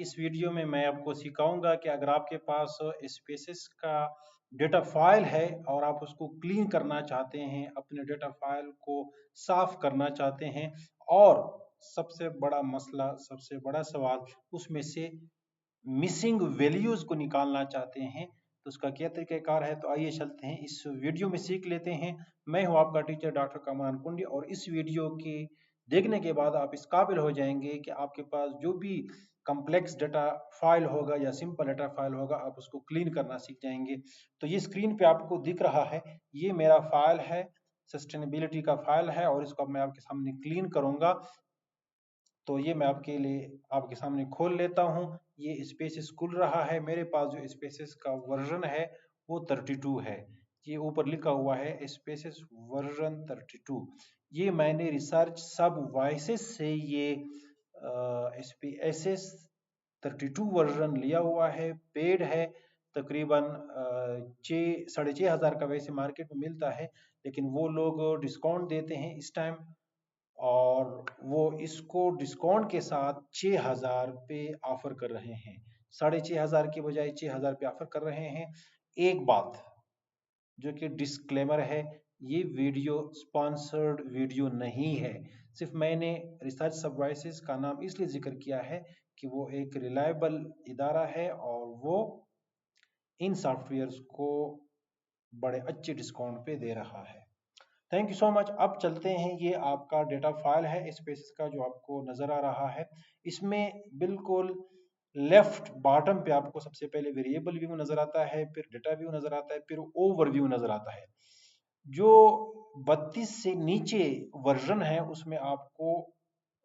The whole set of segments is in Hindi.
इस वीडियो में मैं आपको सिखाऊंगा कि अगर आपके पास स्पेसेस का डेटा फाइल है और आप उसको क्लीन करना चाहते हैं, अपने डेटा फाइल को साफ करना चाहते हैं और सबसे बड़ा मसला, सबसे बड़ा सवाल उसमें से मिसिंग वैल्यूज को निकालना चाहते हैं, तो उसका क्या तरीकाकार है। तो आइए चलते हैं इस वीडियो में सीख लेते हैं। मैं हूं आपका टीचर डॉक्टर कमरान कुंडी और इस वीडियो के देखने के बाद आप इस काबिल हो जाएंगे कि आपके पास जो भी कम्प्लेक्स डेटा फाइल होगा या सिंपल डेटा फाइल होगा, आप उसको क्लीन करना सीख जाएंगे। तो ये स्क्रीन पे आपको दिख रहा है, ये मेरा फाइल है, सस्टेनेबिलिटी का फाइल है और इसको मैं आपके सामने क्लीन करूंगा। तो ये मैं आपके लिए आपके सामने खोल लेता हूँ। ये स्पेसेस खुल रहा है। मेरे पास जो स्पेसेस का वर्जन है वो 32 है। ये ऊपर लिखा हुआ है स्पेसेस वर्जन 32। ये मैंने रिसर्च सब वॉइसेस से ये स्पेसेस 32 वर्जन लिया हुआ है। पेड है, तकरीबन 6,500 का वैसे मार्केट में मिलता है, लेकिन वो लोग डिस्काउंट देते हैं इस टाइम और वो इसको डिस्काउंट के साथ 6,000 पे ऑफर कर रहे हैं। 6,500 की बजाय 6,000 पे ऑफर कर रहे हैं। एक बात जो कि डिस्क्लेमर है, ये वीडियो स्पॉन्सर्ड वीडियो नहीं है। सिर्फ मैंने रिसर्च सर्विसेज का नाम इसलिए जिक्र किया है कि वो एक रिलायबल इदारा है और वो इन सॉफ्टवेयर्स को बड़े अच्छे डिस्काउंट पे दे रहा है। Thank you so much. अब चलते हैं, ये आपका डेटा फाइल है स्पेसेस का जो आपको नजर आ रहा है। इसमें बिल्कुल लेफ्ट बॉटम पे आपको सबसे पहले वेरिएबल व्यू नजर आता है, फिर डेटा व्यू नजर आता है, फिर ओवरव्यू नजर आता है। जो 32 से नीचे वर्जन है उसमें आपको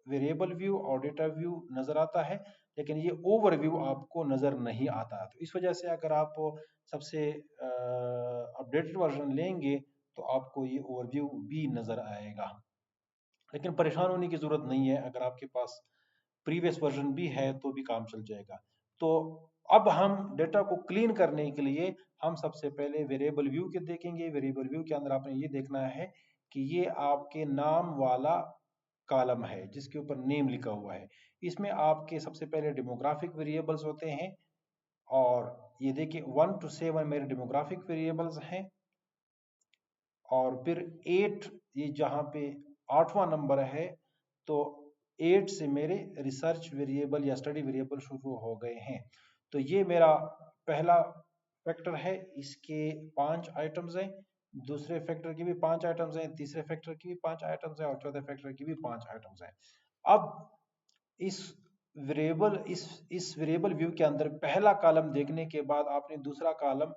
वेरिएबल व्यू और डेटा व्यू नजर आता है, लेकिन ये ओवरव्यू आपको नजर नहीं आता। तो इस वजह से अगर आप सबसे अपडेटेड वर्जन लेंगे तो आपको ये ओवरव्यू भी नजर आएगा। लेकिन परेशान होने की जरूरत नहीं है, अगर आपके पास प्रीवियस वर्जन भी है तो भी काम चल जाएगा। तो अब हम डेटा को क्लीन करने के लिए हम सबसे पहले वेरिएबल व्यू के देखेंगे। वेरिएबल व्यू के अंदर आपने ये देखना है कि ये आपके नाम वाला कॉलम है जिसके ऊपर नेम लिखा हुआ है। इसमें आपके सबसे पहले डेमोग्राफिक वेरिएबल्स होते हैं और ये देखिए 1 to 7 मेरे डेमोग्राफिक वेरिएबल्स हैं और फिर 8, ये जहाँ पे 8वां नंबर है, तो 8 से मेरे रिसर्च वेरिएबल या स्टडी वेरिएबल शुरू हो गए हैं। तो ये मेरा पहला फैक्टर है, इसके 5 आइटम्स हैं। दूसरे फैक्टर की भी 5 आइटम्स हैं, तीसरे फैक्टर की भी 5 आइटम्स हैं और चौथे फैक्टर की भी 5 आइटम्स हैं। अब इस इस वेरिएबल व्यू के अंदर पहला कॉलम देखने के बाद आपने दूसरा कॉलम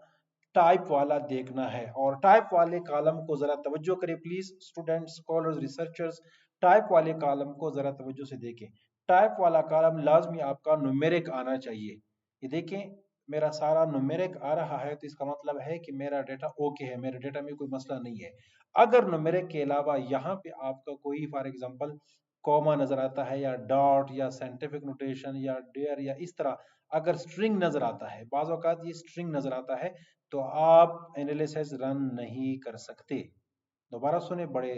टाइप वाला देखना है और टाइप वाले कॉलम को जरा तवज्जो करें please students, scholars, researchers. Type वाले कॉलम को जरा तवज्जो से देखें। टाइप वाला कॉलम लाजमी आपका न्यूमेरिक आना चाहिए। ये देखें, मेरा सारा न्यूमेरिक आ रहा है, तो इसका मतलब है कि मेरा डेटा ओके है, मेरे डेटा में कोई मसला नहीं है। अगर न्यूमेरिक के अलावा यहाँ पे आपका कोई फॉर एग्जांपल कॉमा नजर आता है या डॉट या साइंटिफिक नोटेशन या डेयर या इस तरह अगर स्ट्रिंग नजर आता है, बाज़ औक़ात ये स्ट्रिंग नजर आता है, तो आप एनालिसिस रन नहीं कर सकते। दोबारा सुने बड़े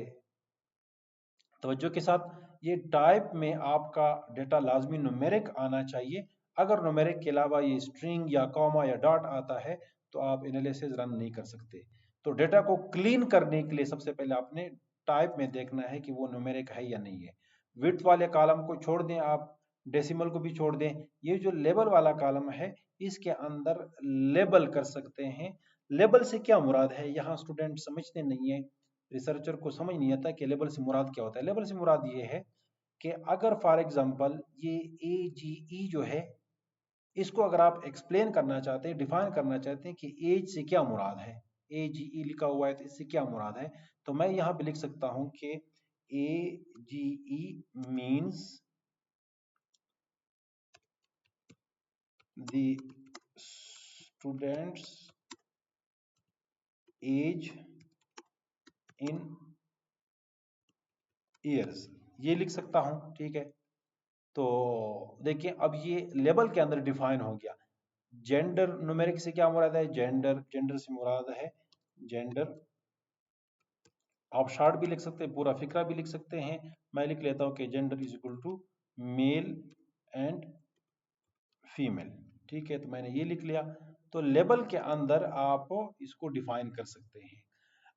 तवज्जो के साथ। ये टाइप में आपका डेटा लाजमी न्यूमेरिक आना चाहिए। अगर न्यूमेरिक के अलावा ये स्ट्रिंग या कॉमा या डॉट आता है तो आप एनालिसिस रन नहीं कर सकते। तो डेटा को क्लीन करने के लिए सबसे पहले आपने टाइप में देखना है कि वो न्यूमेरिक है या नहीं है। विड्थ वाले कॉलम को छोड़ दें, आप डेसिमल को भी छोड़ दें। ये जो लेबल वाला कॉलम है इसके अंदर लेबल कर सकते हैं। लेबल से क्या मुराद है, यहाँ स्टूडेंट समझते नहीं है, रिसर्चर को समझ नहीं आता कि लेबल से मुराद क्या होता है। लेबल से मुराद ये है कि अगर फॉर एग्जांपल ये AGE जो है, इसको अगर आप एक्सप्लेन करना चाहते हैं, डिफाइन करना चाहते हैं कि एज से क्या मुराद है, AGE लिखा हुआ है तो इससे क्या मुराद है, तो मैं यहाँ पे लिख सकता हूँ कि AGE means the students age in years, ये लिख सकता हूँ, ठीक है। तो देखिए अब ये लेबल के अंदर डिफाइन हो गया। जेंडर न्यूमेरिक से क्या मुराद है, जेंडर, जेंडर से मुराद है जेंडर। आप शॉर्ट भी लिख सकते हैं, पूरा फिक्रा भी लिख सकते हैं। मैं लिख लेता हूं कि gender is equal to male and female. ठीक है, तो मैंने ये लिख लिया। तो लेबल के अंदर आप इसको डिफाइन कर सकते हैं।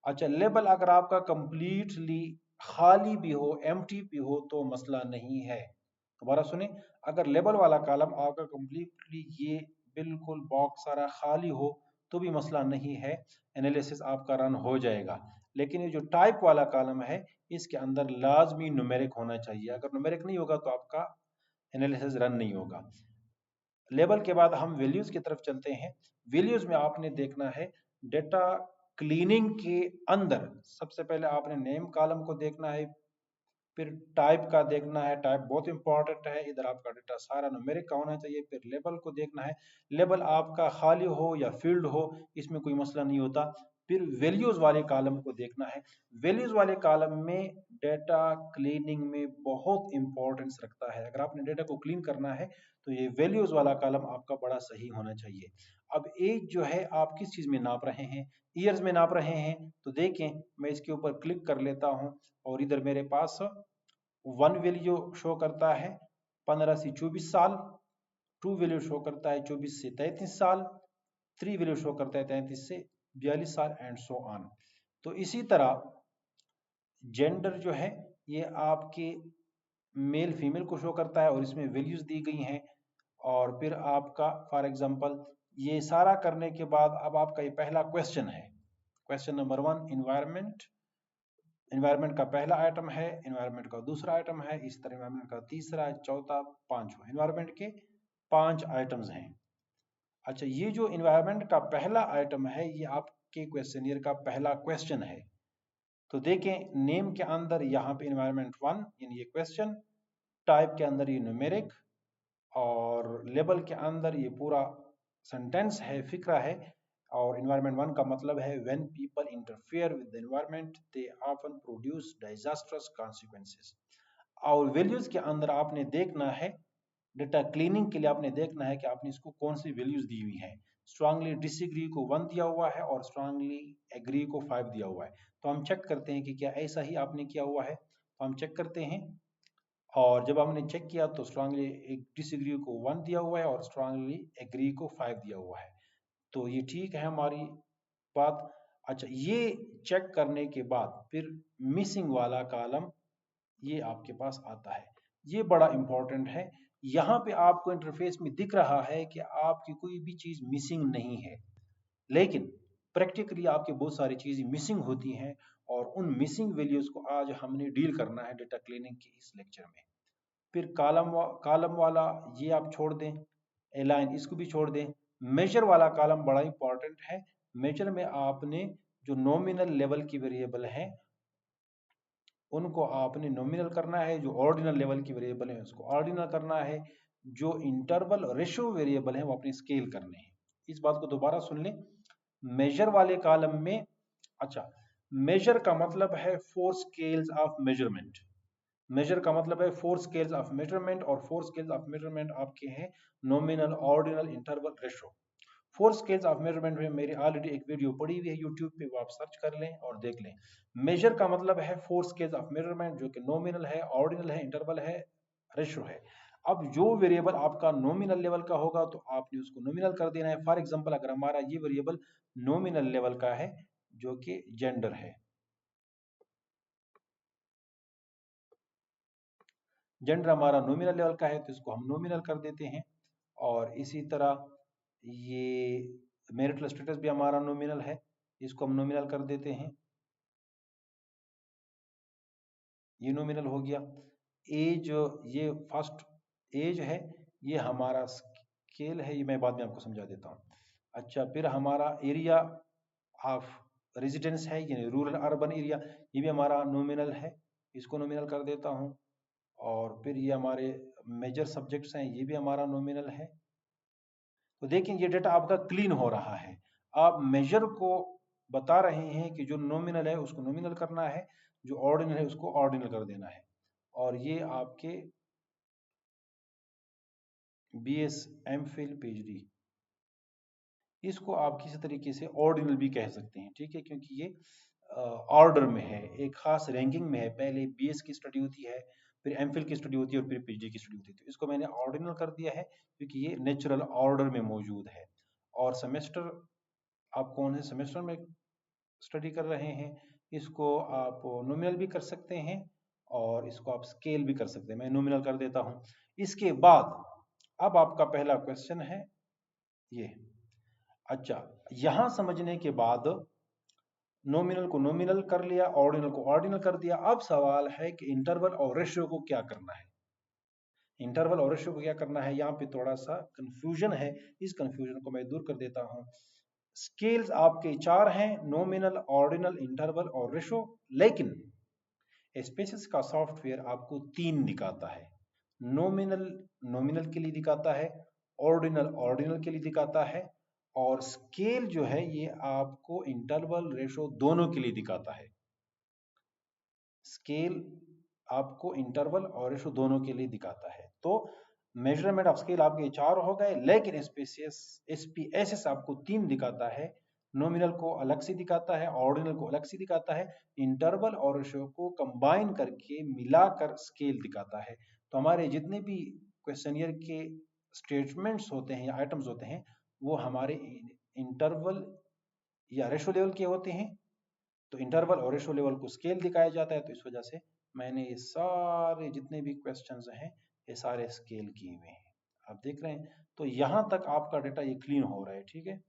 अच्छा, लेबल अगर आपका कंप्लीटली खाली भी हो, एम्प्टी भी हो तो मसला नहीं है। दोबारा सुने, अगर लेबल वाला कॉलम आपका कंप्लीटली ये बिल्कुल बॉक्स सारा खाली हो तो भी मसला नहीं है, एनालिसिस आपका रन हो जाएगा। लेकिन ये जो टाइप वाला कॉलम है इसके अंदर लाजमी न्यूमेरिक होना चाहिए। अगर न्यूमेरिक नहीं होगा तो आपका एनालिसिस रन नहीं होगा। लेबल के बाद हम वैल्यूज की तरफ चलते हैं। वैल्यूज में आपने देखना है डेटा क्लीनिंग के अंदर सबसे पहले आपने नेम कॉलम को देखना है, फिर टाइप का देखना है, टाइप बहुत इंपॉर्टेंट है, इधर आपका डेटा सारा न्यूमेरिक का होना चाहिए। फिर लेबल को देखना है, लेबल आपका खाली हो या फील्ड हो इसमें कोई मसला नहीं होता। फिर वैल्यूज वाले कॉलम को देखना है। वैल्यूज वाले कॉलम में डेटा क्लीनिंग में बहुत इंपॉर्टेंस रखता है। अगर आपने डेटा को क्लीन करना है तो ये वैल्यूज वाला कॉलम आपका बड़ा सही होना चाहिए। अब एज जो है आप किस चीज में नाप रहे हैं, ईयर्स में नाप रहे हैं, तो देखें मैं इसके ऊपर क्लिक कर लेता हूं और इधर मेरे पास वन वैल्यू शो करता है 15 से 24 साल, टू वैल्यू शो करता है 24 से 33 साल, थ्री वैल्यू शो करता है 33 से 42 साल एंड सो ऑन। तो इसी तरह जेंडर जो है ये आपके मेल फीमेल को शो करता है और इसमें वैल्यूज दी गई हैं। और फिर आपका फॉर एग्जांपल ये सारा करने के बाद अब आपका ये पहला क्वेश्चन है, क्वेश्चन नंबर 1 इन्वायरमेंट। इन्वायरमेंट का पहला आइटम है, इन्वायरमेंट का दूसरा आइटम है, इस तरह इन्वायरमेंट का तीसरा, चौथा, पांचवा, इन्वायरमेंट के 5 आइटम्स हैं। अच्छा, ये जो इन्वायरमेंट का पहला आइटम है ये आपके क्वेश्चनियर का पहला क्वेश्चन है। तो देखें नेम के अंदर यहाँ पे इन्वायरमेंट 1 यानी ये क्वेश्चन, टाइप के अंदर ये न्यूमेरिक, और लेबल के अंदर ये पूरा सेंटेंस है, फिक्रा है। और इन्वायरमेंट 1 का मतलब है when people interfere with the environment they often produce disastrous consequences. और वैल्यूज के अंदर आपने देखना है, डेटा क्लीनिंग के लिए आपने देखना है कि आपने इसको कौन सी वैल्यूज दी हुई है। स्ट्रांगली डिसएग्री को 1 दिया हुआ है और स्ट्रांगली एग्री को 5 दिया हुआ है। तो हम चेक करते हैं कि क्या ऐसा ही आपने किया हुआ है। तो हम चेक करते हैं, और जब हमने चेक किया तो स्ट्रांगली डिसएग्री को 1 दिया हुआ है और स्ट्रांगली एग्री को 5 दिया हुआ है। तो ये ठीक है हमारी बात। अच्छा, ये चेक करने के बाद फिर मिसिंग वाला कॉलम ये आपके पास आता है। ये बड़ा इंपॉर्टेंट है। यहाँ पे आपको इंटरफेस में दिख रहा है कि आपकी कोई भी चीज मिसिंग नहीं है, लेकिन प्रैक्टिकली आपकी बहुत सारी चीजें मिसिंग होती हैं और उन मिसिंग वैल्यूज को आज हमने डील करना है डेटा क्लीनिंग के इस लेक्चर में। फिर कॉलम वाला ये आप छोड़ दें, अलाइन इसको भी छोड़ दें। मेजर वाला कॉलम बड़ा इंपॉर्टेंट है। मेजर में आपने जो नॉमिनल लेवल की वेरिएबल हैं उनको आपने नॉमिनल करना है, जो ऑर्डिनल लेवल की वेरिएबल है उसको ऑर्डिनल करना है, जो इंटरवल रेशियो वेरिएबल है वो अपने स्केल करने हैं। इस बात को दोबारा सुन लें। मेजर वाले कॉलम में, अच्छा, मेजर का मतलब है 4 स्केल्स ऑफ मेजरमेंट। मेजर का मतलब है 4 स्केल्स ऑफ मेजरमेंट, और 4 स्केल्स ऑफ मेजरमेंट आपके हैं nominal, ordinal, interval, ratio. 4 scales of measurement में मेरी ऑलरेडी एक वीडियो पड़ी हुई है यूट्यूब पे, वो आप सर्च कर लें और देख लें। मेजर का मतलब है 4 स्केल्स ऑफ मेजरमेंट, जो कि नॉमिनल है, ऑर्डिनल है, इंटरवल है, रेशो है। अब जो वेरिएबल आपका नॉमिनल लेवल का होगा तो आपने उसको नॉमिनल कर देना है। फॉर एग्जांपल अगर हमारा ये वेरिएबल नॉमिनल लेवल का है जो कि जेंडर है, जेंडर हमारा नॉमिनल लेवल का है तो इसको हम नॉमिनल कर देते हैं। और इसी तरह ये मैरिटल स्टेटस भी हमारा नॉमिनल है, इसको हम नॉमिनल कर देते हैं, ये नॉमिनल हो गया। एज, ये फर्स्ट एज है, ये हमारा स्केल है, ये मैं बाद में आपको समझा देता हूँ। अच्छा, फिर हमारा एरिया ऑफ रेजिडेंस है, यानी रूरल अर्बन एरिया, ये भी हमारा नॉमिनल है, इसको नॉमिनल कर देता हूँ। और फिर ये हमारे मेजर सब्जेक्ट्स हैं, ये भी हमारा नॉमिनल है। तो देखें ये डेटा आपका क्लीन हो रहा है। आप मेजर को बता रहे हैं कि जो नॉमिनल है उसको नॉमिनल करना है, जो ऑर्डिनल है उसको ऑर्डिनल कर देना है। और ये आपके BS MPhil PhD, इसको आप किसी तरीके से ऑर्डिनल भी कह सकते हैं, ठीक है, क्योंकि ये ऑर्डर में है, एक खास रैंकिंग में है। पहले BS की स्टडी होती है, फिर एमफिल की स्टडी होती है और फिर पीजी की स्टडी होती है। तो इसको मैंने ऑर्डिनल कर दिया है क्योंकि ये नेचुरल ऑर्डर में मौजूद है। और सेमेस्टर, आप कौन से सेमेस्टर में स्टडी कर रहे हैं, इसको आप नॉमिनल भी कर सकते हैं और इसको आप स्केल भी कर सकते हैं। मैं नॉमिनल कर देता हूं। इसके बाद अब आपका पहला क्वेश्चन है ये। अच्छा, यहां समझने के बाद नॉमिनल को नॉमिनल कर लिया, ऑर्डिनल को ऑर्डिनल कर दिया। अब सवाल है कि इंटरवल और रेशियो को क्या करना है। इंटरवल और रेशियो को क्या करना है, यहाँ पे थोड़ा सा कंफ्यूजन है, इस कंफ्यूजन को मैं दूर कर देता हूं। स्केल्स आपके 4 हैं, नॉमिनल, ऑर्डिनल, इंटरवल और रेशियो, लेकिन स्पेसिस का सॉफ्टवेयर आपको 3 दिखाता है। नॉमिनल नॉमिनल के लिए दिखाता है, ऑर्डिनल ऑर्डिनल के लिए दिखाता है, और स्केल जो है ये आपको इंटरवल, रेशो दोनों के लिए दिखाता है। स्केल आपको इंटरवल और रेशो दोनों के लिए दिखाता है। तो मेजरमेंट ऑफ स्केल आपके 4 हो गए, लेकिन SPSS आपको 3 दिखाता है। नॉमिनल को अलग से दिखाता है, ऑर्डिनल को अलग से दिखाता है, इंटरवल और रेशो को कंबाइन करके मिलाकर स्केल दिखाता है। तो हमारे जितने भी क्वेश्चनियर के स्टेटमेंट्स होते हैं या आइटम्स होते हैं, वो हमारे इंटरवल या रेशो लेवल के होते हैं। तो इंटरवल और रेशो लेवल को स्केल दिखाया जाता है। तो इस वजह से मैंने ये सारे जितने भी क्वेश्चंस हैं ये सारे स्केल किए हुए हैं, आप देख रहे हैं। तो यहां तक आपका डेटा ये क्लीन हो रहा है, ठीक है।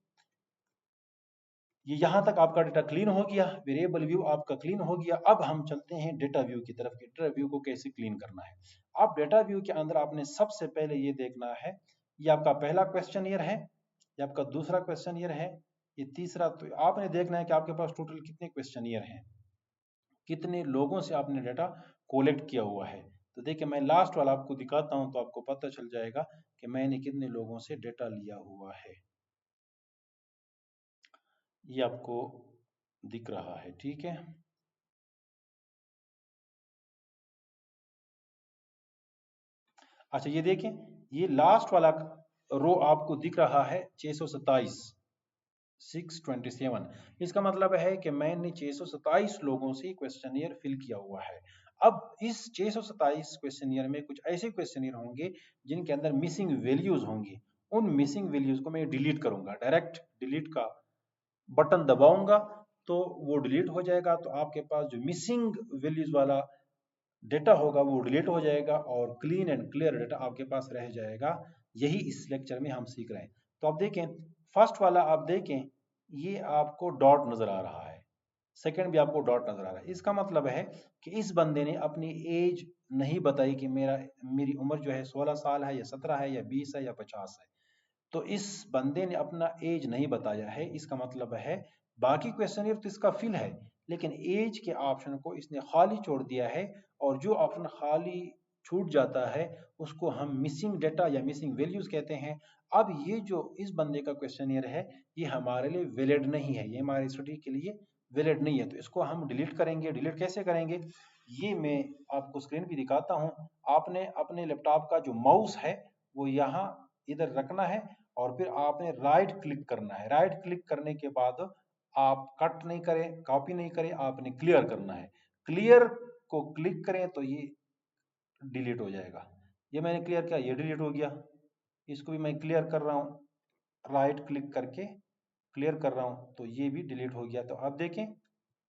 ये यहां तक आपका डेटा क्लीन हो गया, वेरिएबल व्यू आपका क्लीन हो गया। अब हम चलते हैं डेटा व्यू की तरफ। डेटा व्यू को कैसे क्लीन करना है। अब डेटा व्यू के अंदर आपने सबसे पहले ये देखना है, ये आपका पहला क्वेश्चन ईयर है, ये आपका दूसरा क्वेश्चन ईयर है, ये तीसरा। तो आपने देखना है कि आपके पास टोटल कितने क्वेश्चन ईयर हैं, कितने लोगों से आपने डेटा कोलेक्ट किया हुआ है। तो देखिए मैं लास्ट वाला आपको दिखाता हूं तो आपको पता चल जाएगा कि मैंने कितने लोगों से डेटा लिया हुआ है। ये आपको दिख रहा है, ठीक है। अच्छा ये देखें, ये लास्ट वाला रो आपको दिख रहा है 627, 627। इसका मतलब है कि मैंने 627 लोगों से क्वेश्चनियर फिल किया हुआ है। अब इस 627 क्वेश्चनियर में कुछ ऐसे क्वेश्चनियर होंगे जिनके अंदर मिसिंग वैल्यूज होंगी। उन मिसिंग वैल्यूज को मैं डिलीट करूंगा, डायरेक्ट डिलीट का बटन दबाऊंगा तो वो डिलीट हो जाएगा। तो आपके पास जो मिसिंग वैल्यूज वाला डेटा होगा वो डिलीट हो जाएगा और क्लीन एंड क्लियर डेटा आपके पास रह जाएगा। यही इस लेक्चर में हम सीख रहे हैं। तो आप देखें, फर्स्ट वाला आप देखें, ये आपको डॉट नजर आ रहा है, सेकंड भी आपको डॉट नजर आ रहा है। इसका मतलब है कि इस बंदे ने अपनी एज नहीं बताई कि मेरी उम्र जो है 16 साल है या 17 है या 20 है या 50 है। तो इस बंदे ने अपना एज नहीं बताया है। इसका मतलब है बाकी क्वेश्चन तो इसका फिल है, लेकिन एज के ऑप्शन को इसने खाली छोड़ दिया है। और जो ऑप्शन खाली छूट जाता है उसको हम मिसिंग डेटा या मिसिंग वैल्यूज कहते हैं। अब ये जो इस बंदे का क्वेश्चनियर है ये हमारे लिए वैलिड नहीं है, ये हमारी स्टडी के लिए वैलिड नहीं है। तो इसको हम डिलीट करेंगे। डिलीट कैसे करेंगे, ये मैं आपको स्क्रीन पे दिखाता हूँ। आपने अपने लैपटॉप का जो माउस है वो यहाँ इधर रखना है और फिर आपने राइट क्लिक करना है। राइट क्लिक करने के बाद आप कट नहीं करें, कॉपी नहीं करें, आपने क्लियर करना है। क्लियर को क्लिक करें तो ये डिलीट हो जाएगा। ये मैंने क्लियर किया, ये डिलीट हो गया। इसको भी मैं क्लियर कर रहा हूँ, राइट क्लिक करके क्लियर कर रहा हूँ तो ये भी डिलीट हो गया। तो अब देखें,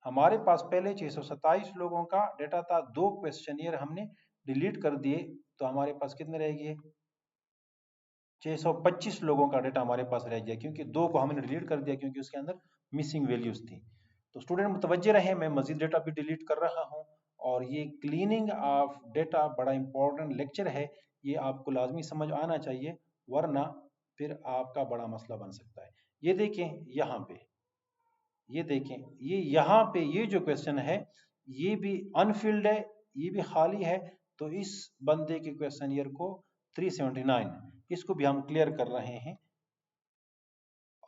हमारे पास पहले 627 लोगों का डेटा था, 2 क्वेश्चनियर हमने डिलीट कर दिए, तो हमारे पास कितने रह गए, 625 लोगों का डेटा हमारे पास रह गया, क्योंकि 2 को हमने डिलीट कर दिया क्योंकि उसके अंदर मिसिंग वैल्यूज थी। तो स्टूडेंट मुतवज्जे रहे, मैं मजीद डेटा भी डिलीट कर रहा हूँ। और ये क्लीनिंग ऑफ डेटा बड़ा इंपॉर्टेंट लेक्चर है, ये आपको लाजमी समझ आना चाहिए, वरना फिर आपका बड़ा मसला बन सकता है। ये देखें यहाँ पे, ये देखें, ये यहाँ पे ये जो क्वेश्चन है ये भी अनफिल्ड है, ये भी खाली है। तो इस बंदे के क्वेश्चन को 379, इसको भी हम क्लियर कर रहे हैं।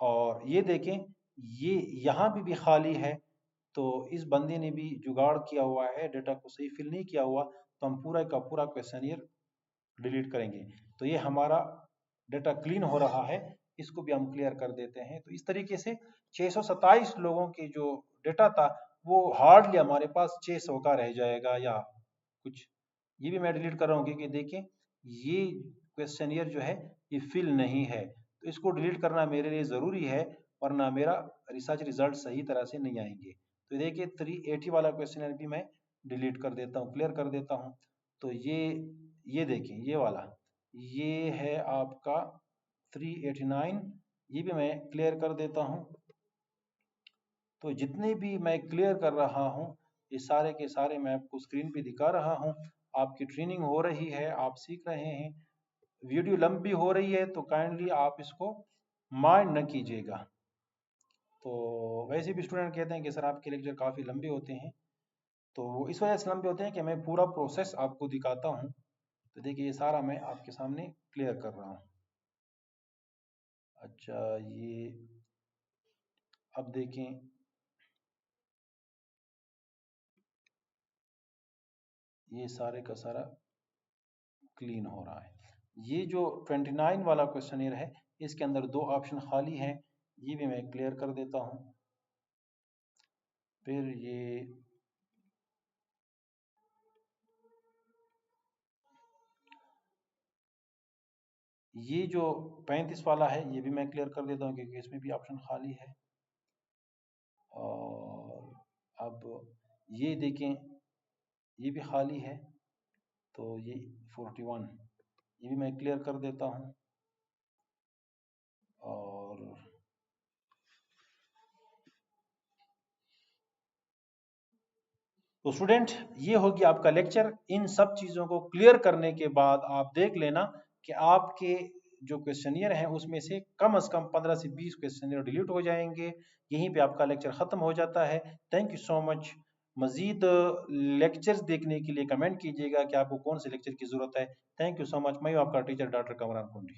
और ये देखें, ये यहाँ भी खाली है। तो इस बंदे ने भी जुगाड़ किया हुआ है, डेटा को सही फिल नहीं किया हुआ। तो हम पूरा का पूरा क्वेश्चनियर डिलीट करेंगे। तो ये हमारा डेटा क्लीन हो रहा है, इसको भी हम क्लियर कर देते हैं। तो इस तरीके से 627 लोगों की जो डेटा था वो हार्डली हमारे पास 600 का रह जाएगा या कुछ ये भी मैं डिलीट कर रहा हूँ क्योंकि देखें ये क्वेश्चनियर जो है ये फिल नहीं है, तो इसको डिलीट करना मेरे लिए ज़रूरी है, वरना मेरा रिसर्च रिजल्ट सही तरह से नहीं आएंगे। तो देखिए 380 वाला क्वेश्चनियर भी मैं डिलीट कर देता हूँ, क्लियर कर देता हूँ। तो ये देखें ये वाला, ये है आपका 389, ये भी मैं क्लियर कर देता हूँ। तो जितने भी मैं क्लियर कर रहा हूँ ये सारे के सारे मैं आपको स्क्रीन पे दिखा रहा हूँ। आपकी ट्रेनिंग हो रही है, आप सीख रहे हैं। वीडियो लंबी हो रही है तो काइंडली आप इसको माइंड न कीजिएगा। तो वैसे भी स्टूडेंट कहते हैं कि सर आपके लेक्चर काफ़ी लंबे होते हैं, तो वो इस वजह से लंबे होते हैं कि मैं पूरा प्रोसेस आपको दिखाता हूँ। तो देखिए ये सारा मैं आपके सामने क्लियर कर रहा हूँ। अच्छा ये अब देखें, ये सारे का सारा क्लीन हो रहा है। ये जो 29 वाला क्वेश्चनियर है इसके अंदर 2 ऑप्शन खाली हैं, ये भी मैं क्लियर कर देता हूँ। फिर ये जो 35 वाला है ये भी मैं क्लियर कर देता हूँ क्योंकि इसमें भी ऑप्शन खाली है। और अब ये देखें ये भी खाली है, तो ये 41 ये भी मैं क्लियर कर देता हूँ। और तो स्टूडेंट ये होगी आपका लेक्चर। इन सब चीज़ों को क्लियर करने के बाद आप देख लेना कि आपके जो क्वेश्चनियर हैं उसमें से कम 15 से 20 क्वेश्चनियर डिलीट हो जाएंगे। यहीं पे आपका लेक्चर ख़त्म हो जाता है। Thank you so much. मज़ीद लेक्चर्स देखने के लिए कमेंट कीजिएगा कि आपको कौन से लेक्चर की ज़रूरत है। Thank you so much. मैं हूँ आपका टीचर डॉक्टर कमरान कुंडी।